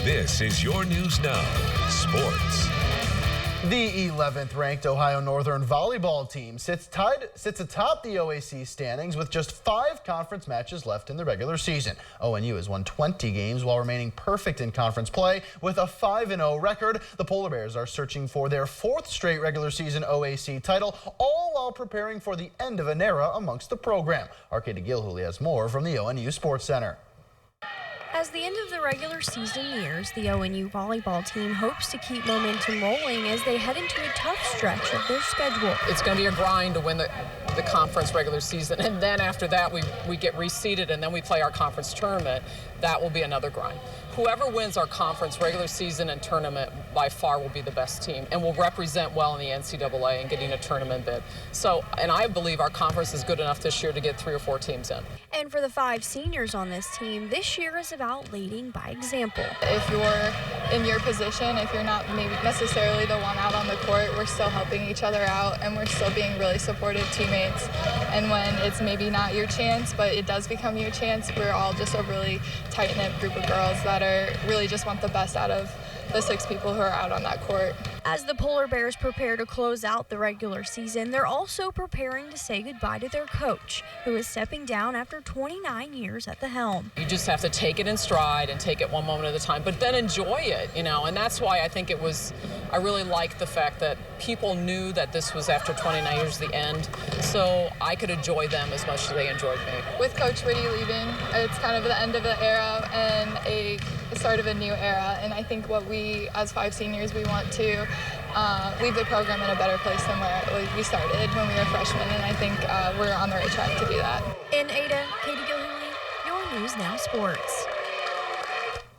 This is your News Now Sports. The 11th ranked Ohio Northern volleyball team sits atop the OAC standings with just 5 conference matches left in the regular season. ONU has won 20 games while remaining perfect in conference play with a 5-0 record. The Polar Bears are searching for their 4th straight regular season OAC title, all while preparing for the end of an era amongst the program. Our Katie Gilhooly has more from the ONU Sports Center. As the end of the regular season nears, the ONU volleyball team hopes to keep momentum rolling as they head into a tough stretch of their schedule. It's going to be a grind to win the conference regular season, and then after that we get reseeded and then we play our conference tournament. That will be another grind. Whoever wins our conference regular season and tournament by far will be the best team and will represent well in the NCAA and getting a tournament bid. And I believe our conference is good enough this year to get 3 or 4 teams in. And for the 5 seniors on this team, this year is about leading by example. If you're in your position, if you're not maybe necessarily the one out on the court, we're still helping each other out and we're still being really supportive teammates. And when it's maybe not your chance, but it does become your chance, we're all just a really tight-knit group of girls that really just want the best out of the 6 people who are out on that court. As the Polar Bears prepare to close out the regular season, they're also preparing to say goodbye to their coach, who is stepping down after 29 years at the helm. You just have to take it in stride and take it one moment at a time, but then enjoy it, and that's why I think I really liked the fact that people knew that this was after 29 years the end, so I could enjoy them as much as they enjoyed me. With Coach Riddy leaving, it's kind of the end of an era and a start of a new era, and I think what we, as 5 seniors, we want to leave the program in a better place than where we started when we were freshmen, and I think we're on the right track to do that. In Ada, Katie Gilhooly, your News Now Sports.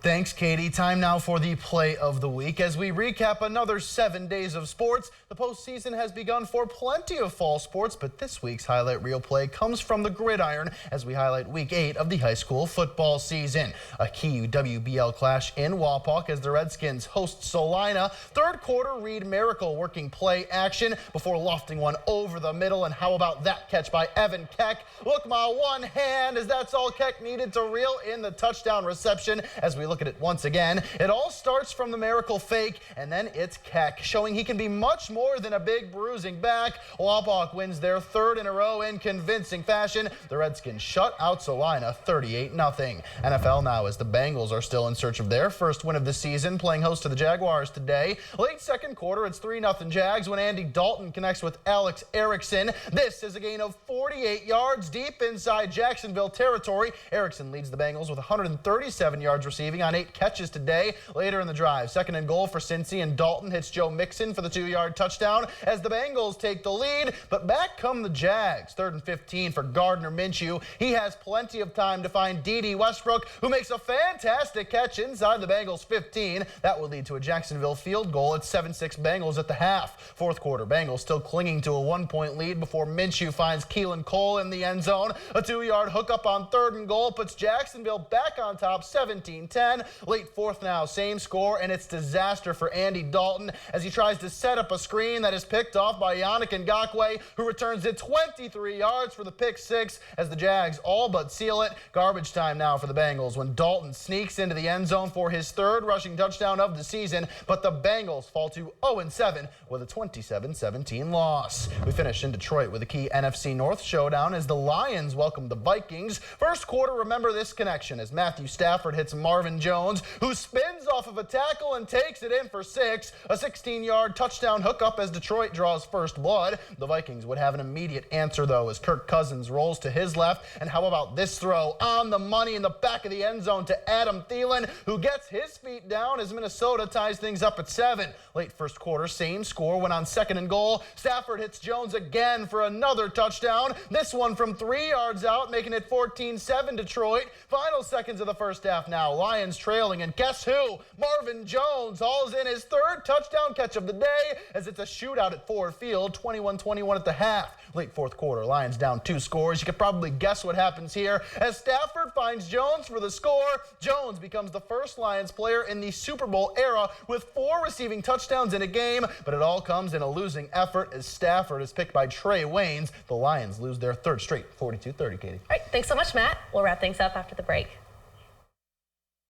Thanks, Katie. Time now for the play of the week. As we recap another 7 days of sports, the postseason has begun for plenty of fall sports, but this week's highlight reel play comes from the gridiron as we highlight week 8 of the high school football season. A key WBL clash in Wapak as the Redskins host Salina. 3rd quarter Reed Miracle working play action before lofting one over the middle. And how about that catch by Evan Keck? Look, my one hand, as that's all Keck needed to reel in the touchdown reception. As we look at it once again, it all starts from the Miracle fake, and then it's Keck showing he can be much more than a big bruising back. Wapak wins their 3rd in a row in convincing fashion. The Redskins shut out Salina 38-0. NFL now, as the Bengals are still in search of their 1st win of the season, playing host to the Jaguars today. Late 2nd quarter, it's 3-0 Jags when Andy Dalton connects with Alex Erickson. This is a gain of 48 yards deep inside Jacksonville territory. Erickson leads the Bengals with 137 yards receiving on 8 catches today. Later in the drive, 2nd and goal for Cincy, and Dalton hits Joe Mixon for the 2-yard touchdown as the Bengals take the lead. But back come the Jags. 3rd and 15 for Gardner Minshew. He has plenty of time to find Dede Westbrook, who makes a fantastic catch inside the Bengals 15. That would lead to a Jacksonville field goal. It's 7-6 Bengals at the half. 4th quarter, Bengals still clinging to a 1-point lead before Minshew finds Keelan Cole in the end zone. A 2-yard hookup on 3rd and goal puts Jacksonville back on top 17-10. Late 4th now, same score, and it's disaster for Andy Dalton as he tries to set up a screen that is picked off by Yannick Ngakoue, who returns it 23 yards for the pick 6 as the Jags all but seal it. Garbage time now for the Bengals when Dalton sneaks into the end zone for his 3rd rushing touchdown of the season, but the Bengals fall to 0-7 with a 27-17 loss. We finish in Detroit with a key NFC North showdown as the Lions welcome the Vikings. 1st quarter, remember this connection as Matthew Stafford hits Marvin Jones, who spins off of a tackle and takes it in for 6. A 16-yard touchdown hookup as Detroit draws first blood. The Vikings would have an immediate answer, though, as Kirk Cousins rolls to his left. And how about this throw on the money in the back of the end zone to Adam Thielen, who gets his feet down as Minnesota ties things up at 7. Late 1st quarter, same score when on 2nd and goal. Stafford hits Jones again for another touchdown. This one from 3 yards out, making it 14-7 Detroit. Final seconds of the 1st half now. Lions trailing, and guess who? Marvin Jones hauls in his 3rd touchdown catch of the day as it's a shootout at Ford Field, 21-21 at the half. Late 4th quarter, Lions down 2 scores. You could probably guess what happens here as Stafford finds Jones for the score. Jones becomes the first Lions player in the Super Bowl era with 4 receiving touchdowns in a game, but it all comes in a losing effort as Stafford is picked by Trey Waynes. The Lions lose their 3rd straight, 42-30, Katie. All right, thanks so much, Matt. We'll wrap things up after the break.